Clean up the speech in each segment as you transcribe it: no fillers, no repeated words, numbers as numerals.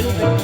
little bit.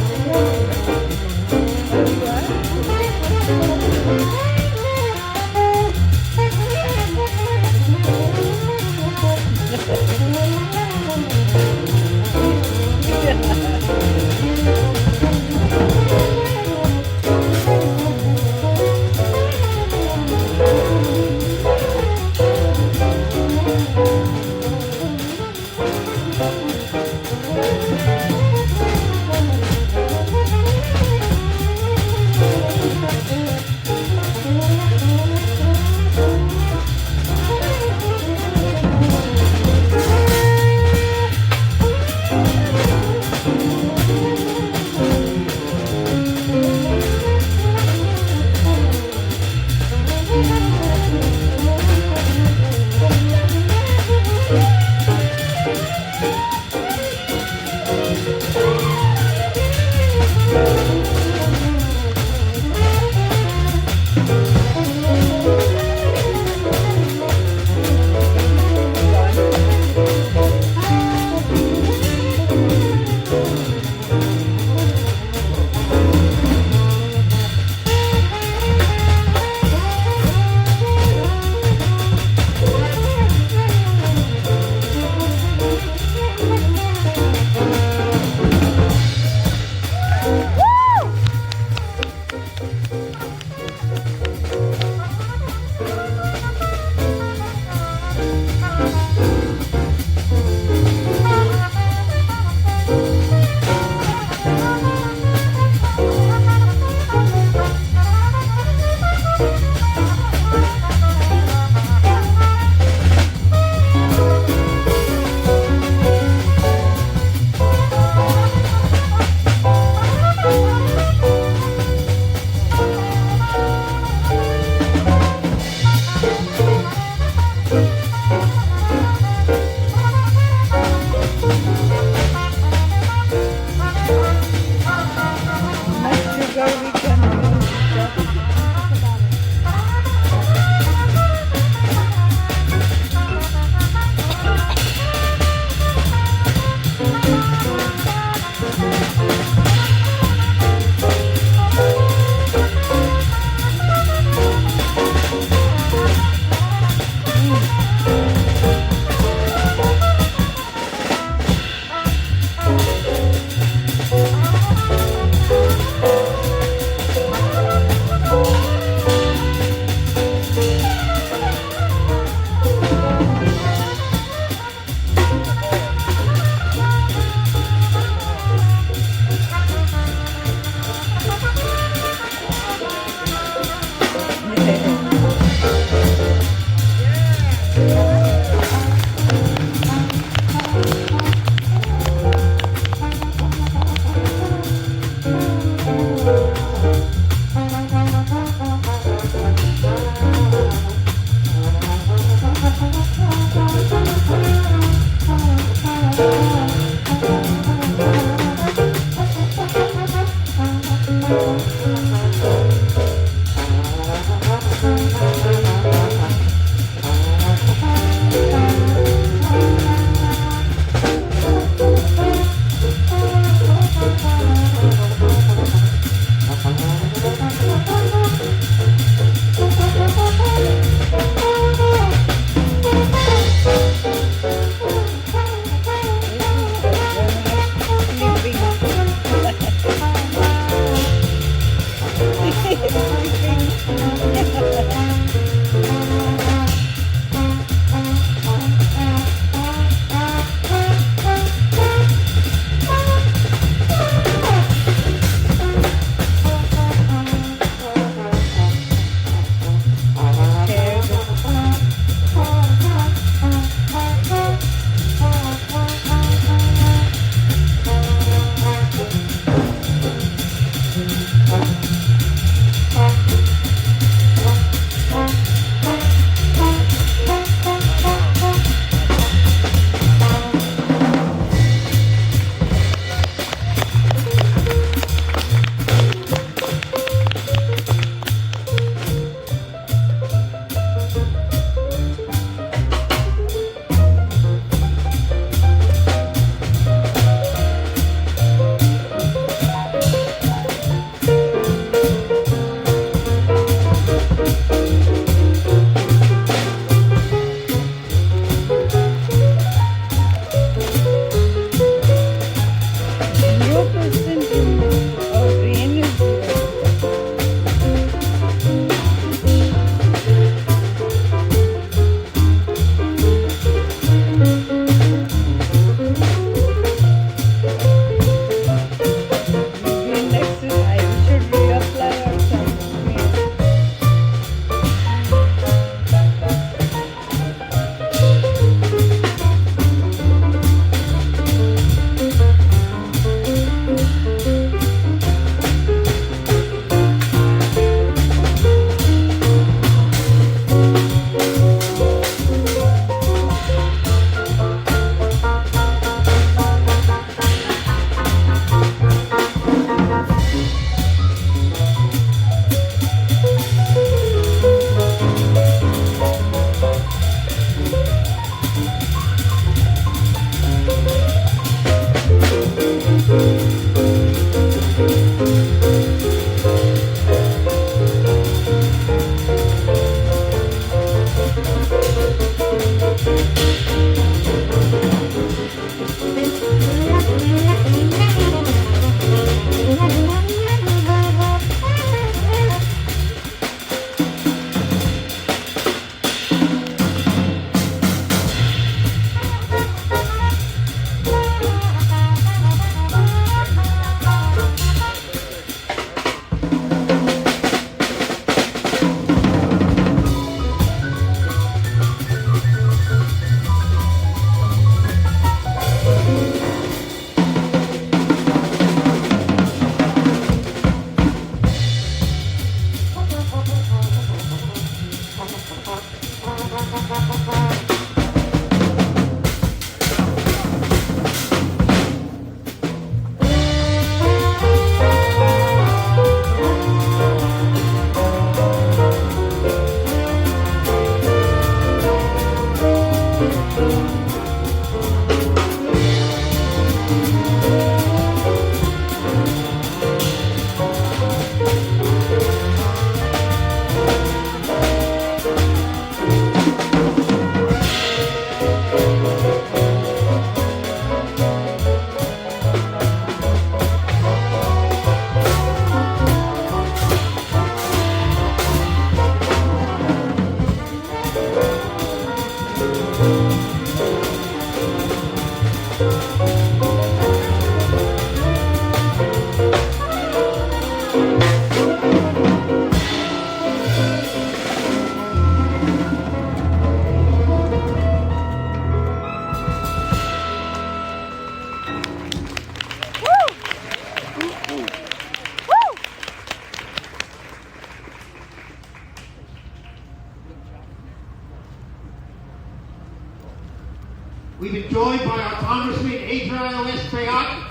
been joined by our Congressman Adriano Espaillat.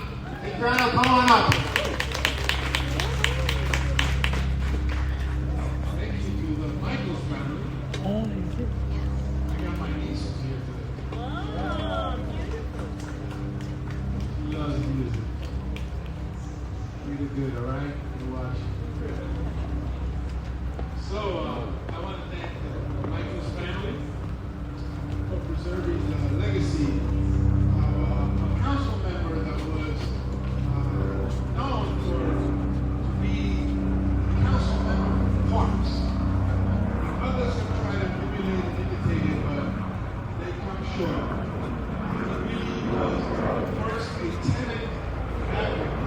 Adriano, come on up. Thank you to the Michels family. I got my nieces here today. Oh, beautiful. She loves music. Really good, all right? You watch. So, I want to thank the Michels family for preserving the legacy of a council member that was known to be a council member for parks. Others have tried to emulate and imitate it, but they come short. He really was first a tenant advocate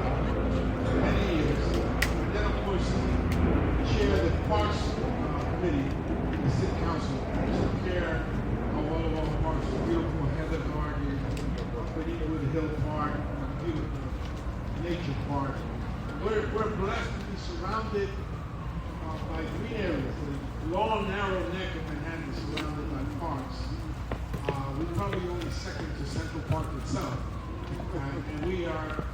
for many years, and then of course he chaired the Parks Committee in the City Council. He took care of all of our parks, the beautiful Heather Garden, Benitowood Hill Park, beautiful nature park. We're blessed to be surrounded by green areas. The long, narrow neck of Manhattan is surrounded by parks. We're probably only second to Central Park itself. And we are, of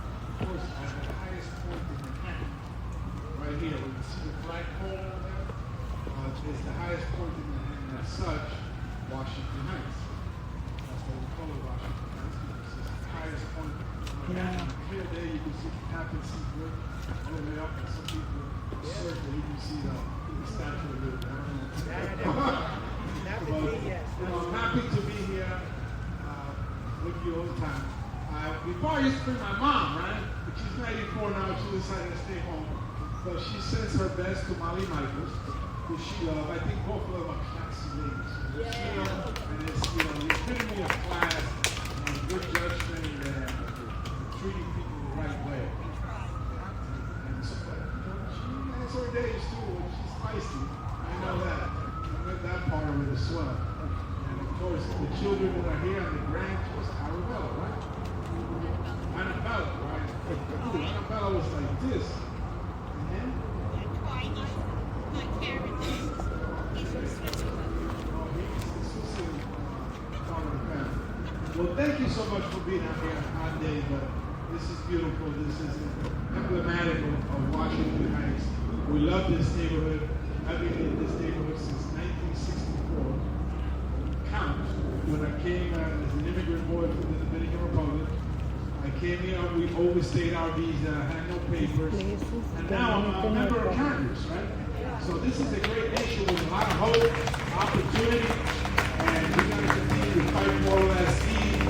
course, at the highest point in Manhattan. Right here, we can see the flagpole over there. It's the highest point in Manhattan. As such, Washington Heights. That's what we call it, Washington Heights, because it's the highest point. Here, there, you can see Captain Seabrook all the way up, and some people surf, and you can see the statue of it. I'm happy to be here with you all the time. Before I used to bring my mom, right? But she's 94 now, she decided to stay home. So she sends her best to Molly Michels, who she loves. I think both of them are classy ladies. And it's, the epitome of class, good judgment, and treating people the right way. And so, she has her days too, and she's feisty. I know that. I read that part of it as well. And of course, the children that are here and the grandkids, Arabella, right? Annabella, right? Annabella was like this. And then? My parents. He's from Switzerland. Oh, he's Switzerland part of the family. Well, thank you so much for being out here on a hot day, but this is beautiful. This is emblematic of Washington Heights. We love this neighborhood. I've been in this neighborhood since 1964. Count. When I came as an immigrant boy from the Dominican Republic, I came here, we overstayed our visa, had no papers, and now I'm a member of Congress, right? So this is a great nation with a lot of hope, opportunity, and we're going to continue to fight for all that seed.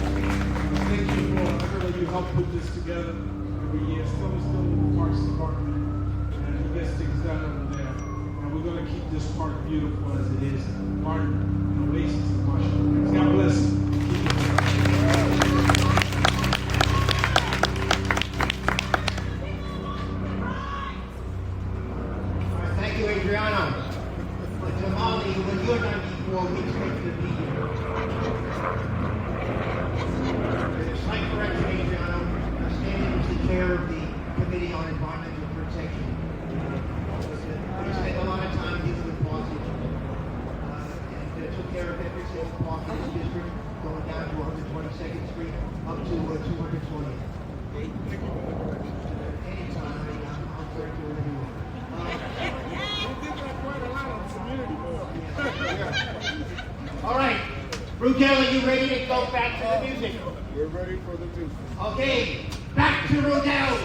Thank you for everyone you helped put this together every year. Still with the Parks Department, and he gets things done over there. And we're going to keep this park beautiful as it is, garden and oasis in Washington. God bless you. Thank you, Adriano. But Jamali, when you're 94, we expect you to be here. There's a slight correction, Adriano. Standing is the chair of the Committee on Environmental Protection. We spent a lot of time dealing with Boston. And took care of every single park in this district, going down to 122nd Street, up to 220th. Anytime, I'll turn to it anyway. All right, Rudell, are you ready to go back to the music? We're ready for the music. Okay, back to Rudell.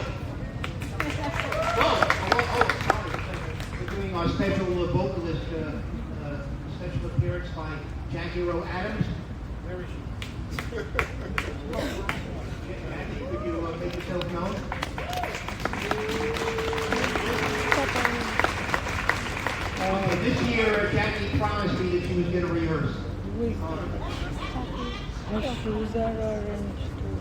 Sorry. We're doing our special vocalist, special appearance by Jackie Rowe Adams. Where is she? Jackie, could you make yourself known? Okay, this year, Jackie promised me that she was going to rehearse. My shoes are orange too.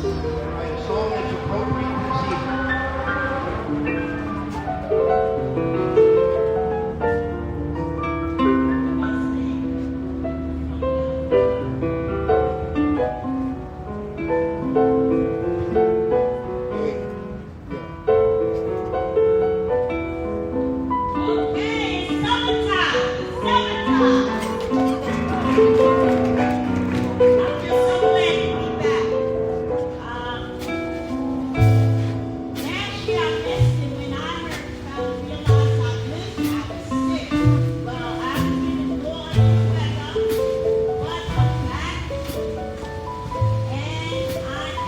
Write a song that's appropriate for this evening. Okay, it's summertime. It's summertime. I'm just so glad to be back. Last year I missed it when I realized I missed. I was sick. Well, I'm getting more weather, but I'm back, and I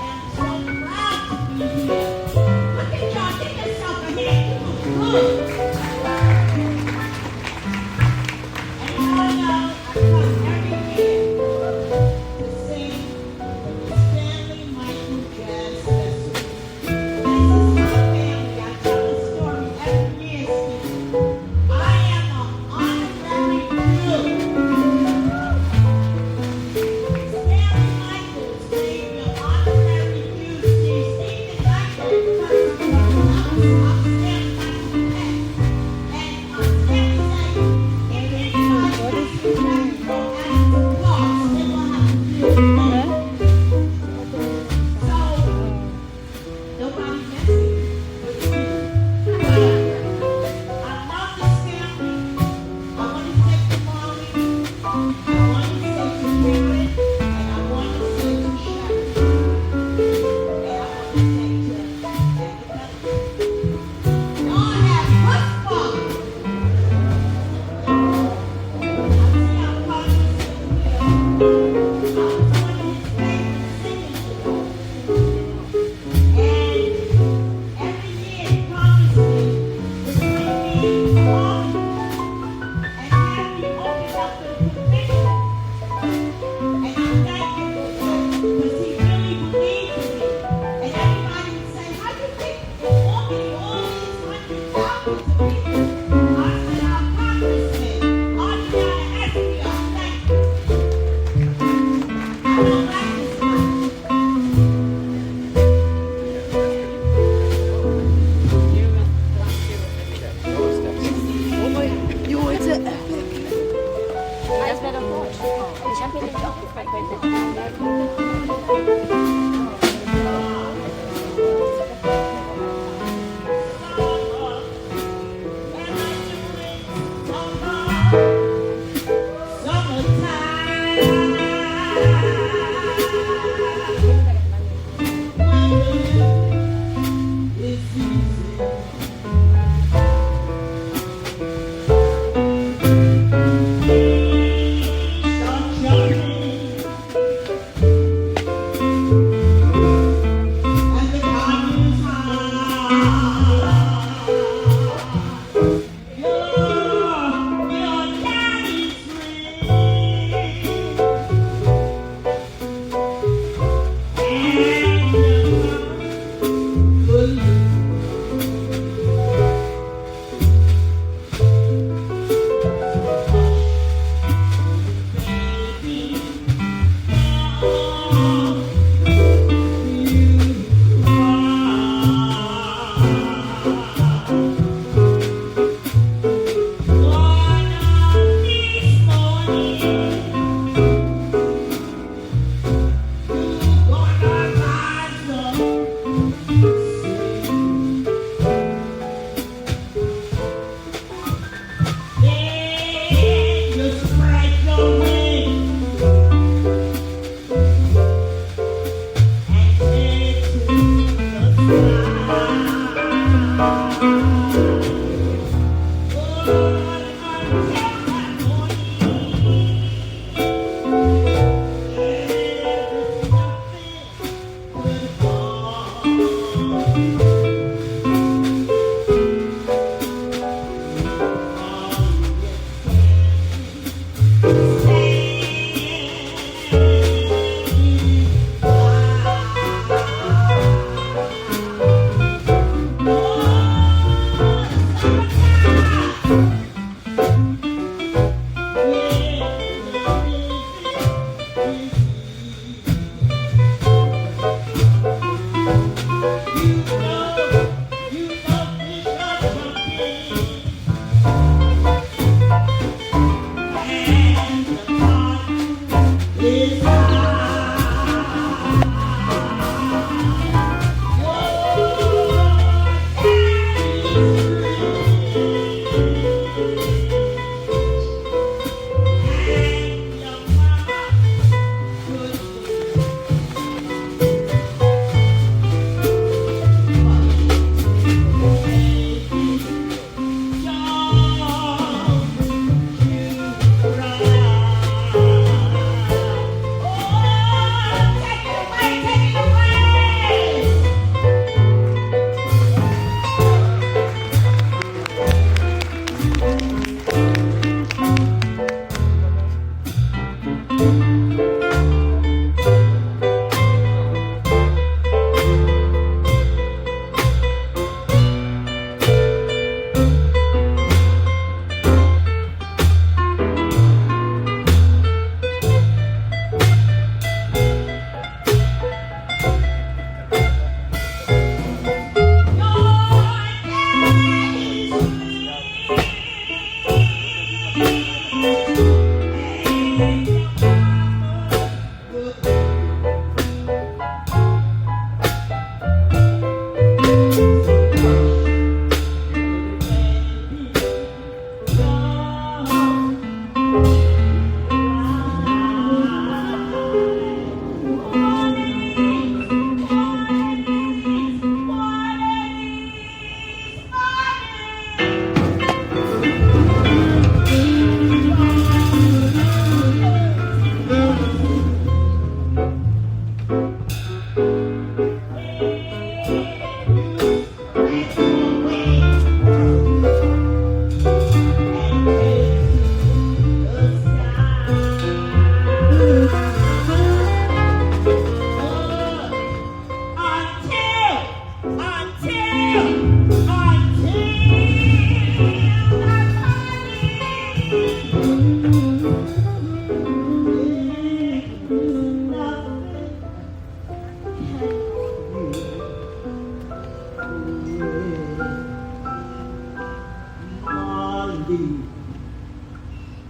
thee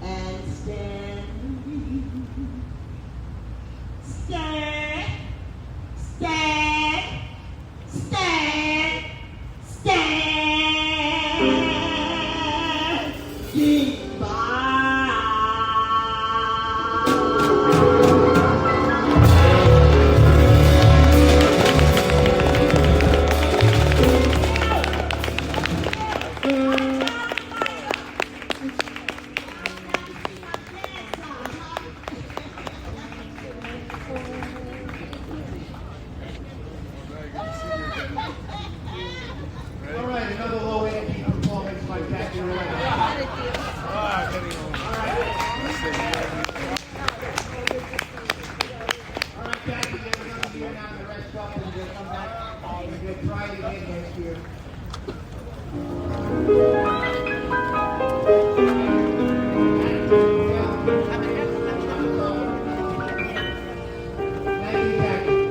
and stand. Stand, stand, stand, stand. Goodbye. All right, another low energy performance by Jackie Roy. All right, Jackie, give us another year now to rest up and we'll come back and we'll try it again next year. Thank you, Jackie.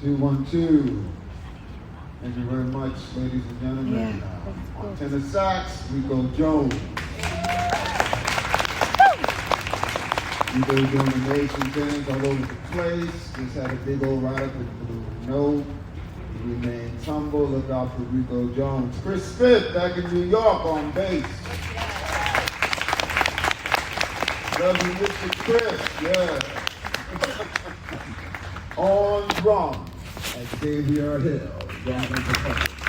Two, 1, 2. Thank you very much, ladies and gentlemen. Yeah, On tenor sax, Rico Jones. Rico doing amazing things all over the place. Just had a big old ride up with the note. He remains humble. Look out for Rico Jones. Chris Smith back in New York on bass. Love you, Mr. Chris. Yeah. On drum, Xavier Hill, drum and percussion.